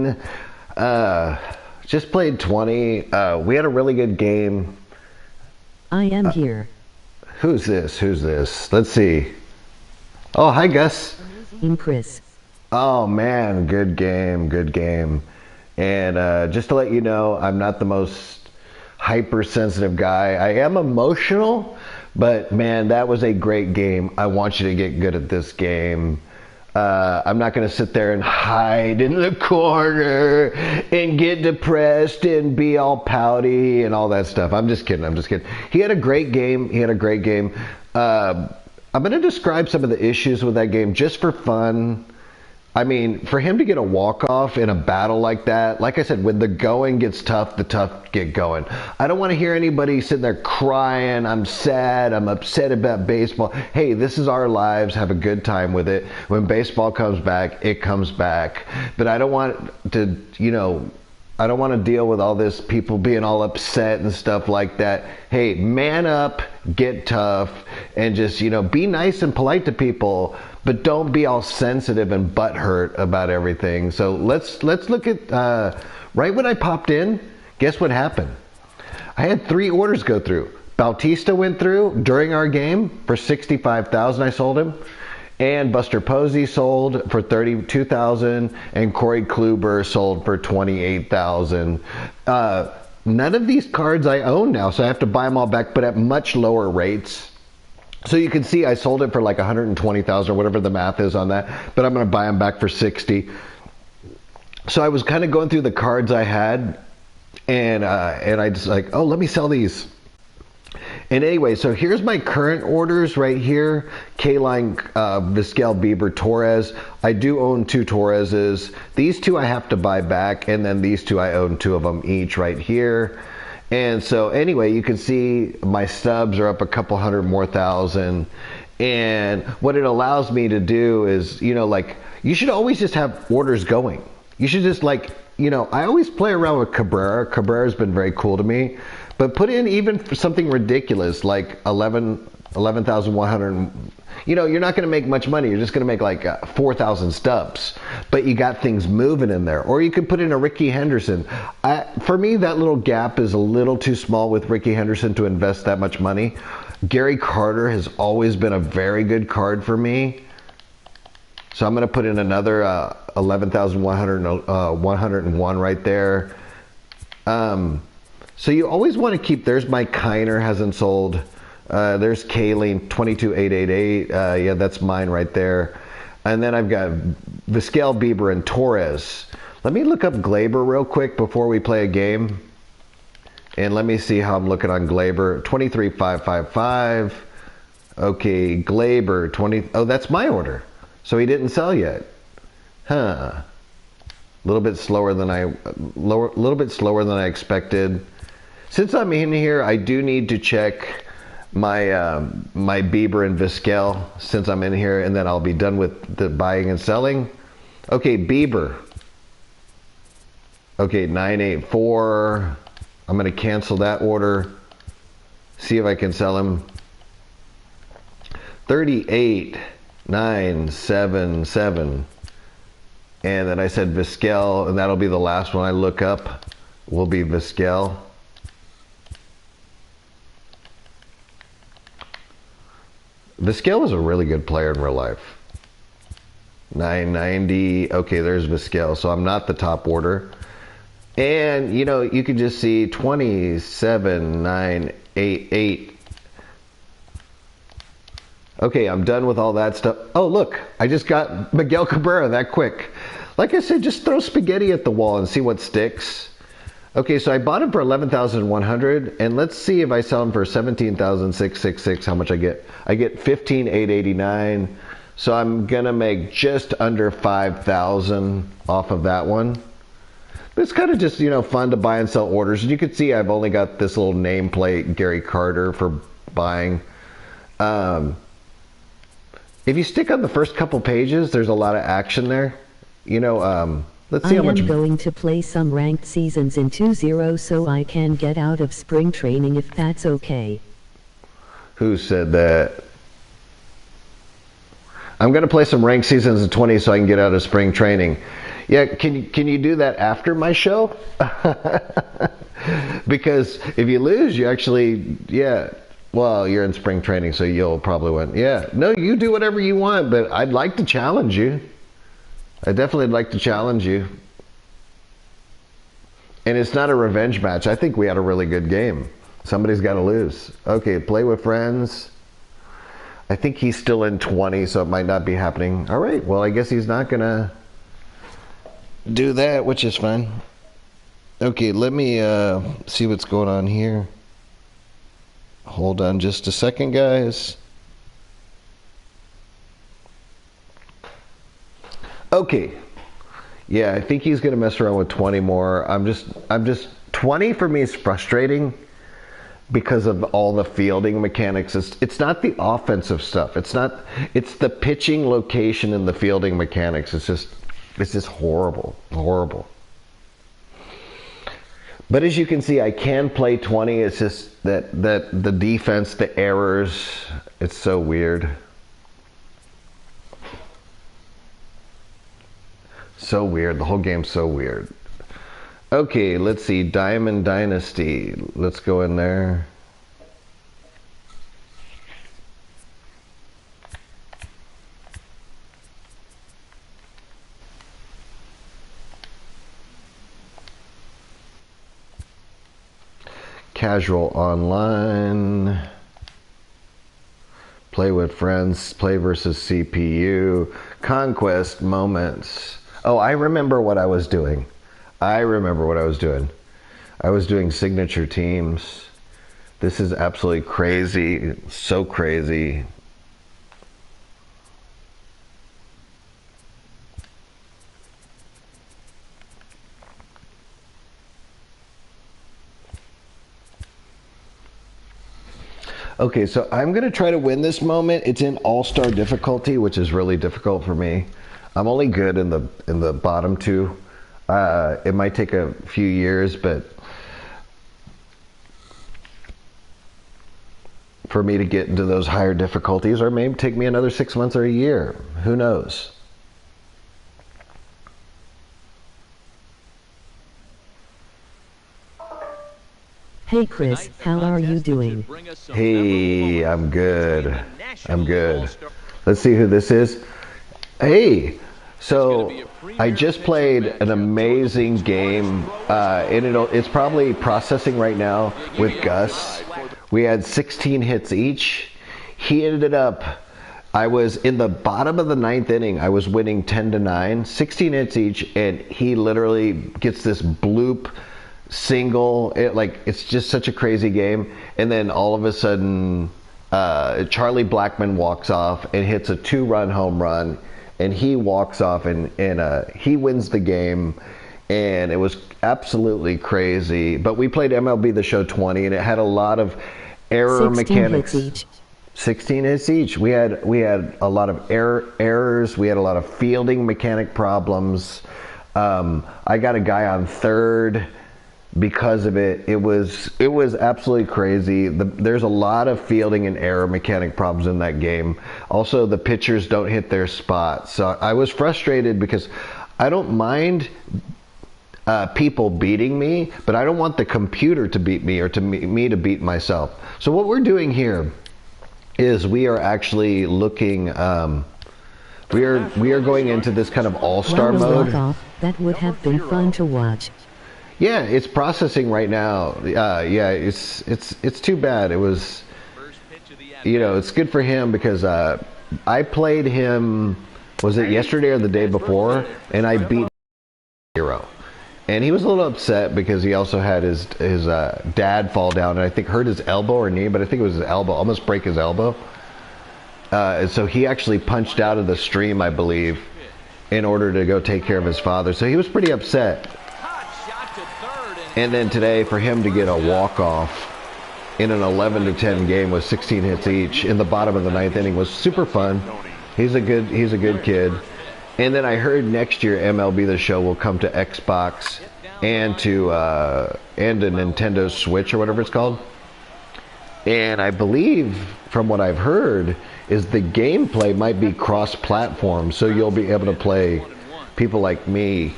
19. Just played 20. We had a really good game. I am here. Who's this? Who's this? Let's see. Oh, hi, Gus. I'm Chris. Oh, man. Good game. Good game. And just to let you know, I'm not the most hypersensitive guy. I am emotional, but man, that was a great game. I want you to get good at this game. I'm not going to sit there and hide in the corner and get depressed and be all pouty and all that stuff. I'm just kidding. I'm just kidding. He had a great game. He had a great game. I'm going to describe some of the issues with that game just for fun. I mean, for him to get a walk-off in a battle like that, like I said, when the going gets tough, the tough get going. I don't want to hear anybody sitting there crying, I'm sad, I'm upset about baseball. Hey, this is our lives, have a good time with it. When baseball comes back, it comes back. But I don't want to, I don't want to deal with all this people being all upset and stuff like that. Hey, man up, get tough, and just, be nice and polite to people. But don't be all sensitive and butthurt about everything. So let's look at right when I popped in. Guess what happened? I had 3 orders go through. Bautista went through during our game for $65,000. I sold him, and Buster Posey sold for $32,000, and Corey Kluber sold for $28,000. None of these cards I own now, so I have to buy them all back, but at much lower rates. So you can see I sold it for like $120,000 or whatever the math is on that, but I'm going to buy them back for $60,000. So I was kind of going through the cards I had, and I just like, oh, let me sell these. And anyway, so here's my current orders right here. K-Line, Vizquel, Bieber, Torres. I do own 2 Torreses. These 2 I have to buy back, and then these 2 I own 2 of them each right here. And so anyway, you can see my stubs are up a couple hundred more thousand. And what it allows me to do is, you should always just have orders going. You should just I always play around with Cabrera. Cabrera's been very cool to me. But put in even something ridiculous like 11,100. You're not going to make much money. You're just going to make like 4,000 stubs. But you got things moving in there. Or you could put in a Ricky Henderson. For me, that little gap is a little too small with Ricky Henderson to invest that much money. Gary Carter has always been a very good card for me. So I'm going to put in another 11,101 right there. So you always want to keep, there's my Kiner hasn't sold. There's Kayleen 22888. Yeah, that's mine right there. And then I've got Vizquel, Bieber, and Torres. Let me look up Glaber real quick before we play a game. And let me see how I'm looking on Glaber. 23,555. Okay, Glaber 20. Oh, that's my order. So he didn't sell yet. Huh. A little bit slower than I expected. Since I'm in here, I do need to check my my Bieber and Vizquel since I'm in here, and then I'll be done with the buying and selling. Okay, Bieber. Okay, 984. I'm going to cancel that order. See if I can sell him. 38,977. And then I said Vizquel, and that'll be the last one I look up. Will be Vizquel. Vizquel is a really good player in real life. 990. Okay, there's Vizquel. So I'm not the top order. And, you can just see 27,988. Okay, I'm done with all that stuff. Oh, look, I just got Miguel Cabrera that quick. Like I said, just throw spaghetti at the wall and see what sticks. Okay, so I bought him for 11,100, and let's see if I sell him for 17,666. How much I get? I get 15,889. So I'm gonna make just under 5,000 off of that one. But it's kind of just fun to buy and sell orders. And you can see I've only got this little nameplate Gary Carter for buying. If you stick on the first couple pages, there's a lot of action there. Let's see how much. I am going to play some ranked seasons in 2-0 so I can get out of spring training if that's okay. Who said that? I'm going to play some ranked seasons in 20 so I can get out of spring training. Yeah, can you do that after my show? Because if you lose, you actually, yeah. Well, you're in spring training, so you'll probably win. Yeah. No, you do whatever you want, but I'd like to challenge you. I definitely like to challenge you. And it's not a revenge match. I think we had a really good game. Somebody's got to lose. Okay, play with friends. I think he's still in 20, so it might not be happening. All right, well, I guess he's not going to do that, which is fine. Okay, let me see what's going on here. Hold on just a second, guys. Okay. Yeah, I think he's going to mess around with 20 more. I'm just 20 for me is frustrating because of all the fielding mechanics. It's not the offensive stuff. It's the pitching location and the fielding mechanics. It's just horrible. Horrible. But as you can see, I can play 20. It's just that the defense, the errors, it's so weird. So weird. The whole game's so weird. Okay, let's see. Diamond Dynasty. Let's go in there. Casual online. Play with friends. Play versus CPU. Conquest moments. Oh, I remember what I was doing. I was doing signature teams. This is absolutely crazy. So crazy. Okay, so I'm going to try to win this moment. It's in all-star difficulty, which is really difficult for me. I'm only good in the bottom two. It might take a few years, but for me to get into those higher difficulties, or maybe take me another 6 months or a year. Who knows? Hey Chris, how are you doing? Hey, I'm good. I'm good. Let's see who this is. Hey, so I just played an amazing game, and it's probably processing right now with Gus. We had 16 hits each. He ended up, I was in the bottom of the ninth inning. I was winning 10-9, 16 hits each, and he literally gets this bloop single. It's just such a crazy game. And then all of a sudden, Charlie Blackmon walks off and hits a 2-run home run. And he walks off and he wins the game, and it was absolutely crazy. But we played MLB The Show 20, and it had a lot of error 16 mechanics. hits each. 16 hits each. We had a lot of errors. We had a lot of fielding mechanic problems. I got a guy on third because of it. It was absolutely crazy. There's a lot of fielding and error mechanic problems in that game. Also, the pitchers don't hit their spots. So I was frustrated because I don't mind people beating me, but I don't want the computer to beat me or me to beat myself. So what we're doing here is we are actually looking. We are going into this kind of all-star mode. That would have been fun to watch. Yeah, it's processing right now. Yeah, it's too bad. It was, it's good for him because I played him. Was it yesterday or the day before? And I beat 0. And he was a little upset because he also had his dad fall down and I think hurt his elbow or knee, but I think it was his elbow, almost break his elbow. And so he actually punched out of the stream, I believe, in order to go take care of his father. So he was pretty upset. And then today, for him to get a walk-off in an 11-10 game with 16 hits each in the bottom of the ninth inning was super fun. He's a good kid. And then I heard next year MLB The Show will come to Xbox and to a Nintendo Switch or whatever it's called. And I believe, from what I've heard, is the gameplay might be cross-platform, so you'll be able to play people like me.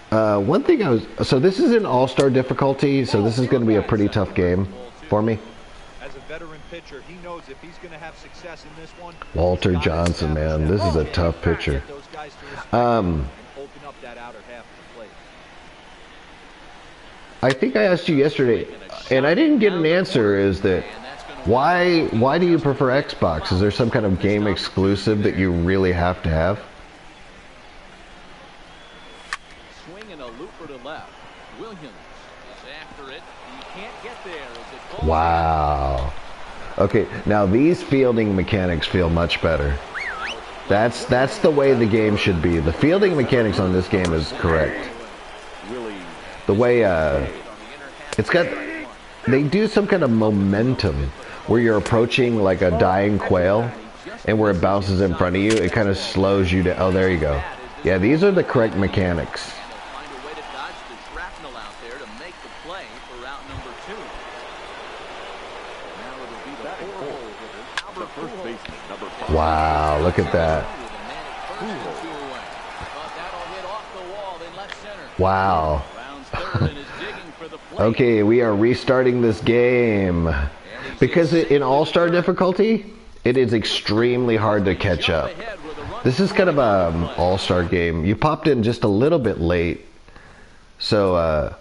One thing so this is an all-star difficulty, so this is going to be a pretty tough game for me. As a veteran pitcher, he knows if he's going to have success in this one. Walter Johnson, man, this is a tough pitcher. I think I asked you yesterday, and I didn't get an answer, is that why do you prefer Xbox? Is there some kind of game exclusive that you really have to have? Swinging a looper to left. Williams is after it. He can't get there. Wow. Okay, now these fielding mechanics feel much better. That's the way the game should be. The fielding mechanics on this game is correct. The way it's got, they do some kind of momentum where you're approaching like a dying quail, and where it bounces in front of you, it kind of slows you down. Oh, there you go. Yeah, these are the correct mechanics. Wow, look at that. Wow. Okay, we are restarting this game. Because in all-star difficulty, it is extremely hard to catch up. This is kind of an all-star game. You popped in just a little bit late. So,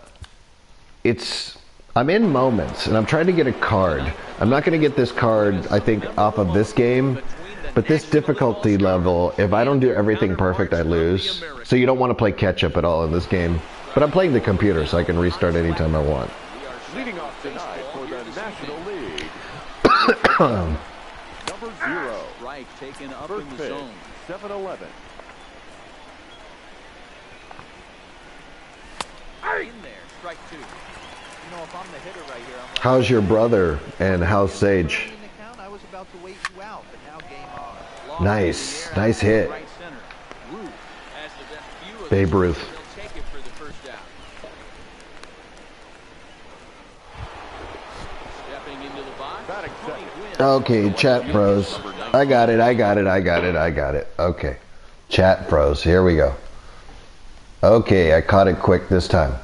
I'm in moments, and I'm trying to get a card. I'm not going to get this card, I think, off of this game. But this difficulty level, if I don't do everything perfect, I lose. So you don't want to play catch-up at all in this game. But I'm playing the computer, so I can restart anytime I want. Leading off tonight for the National League. Number 0. Strike taken up First in the pitch, zone. 7-11. In there, strike 2. You know, if I'm the hitter right here, I'm like, How's your brother, and how's Sage? In the count, I was about to wait you out, but now game on. Nice. Nice hit. Right center. Ruth has the best view of Babe this. Ruth. He'll take it for the first down. Stepping into the box. Batting Tony second. Gwynn. Okay, chat bros. I got it. Okay. Chat bros, here we go. Okay, I caught it quick this time.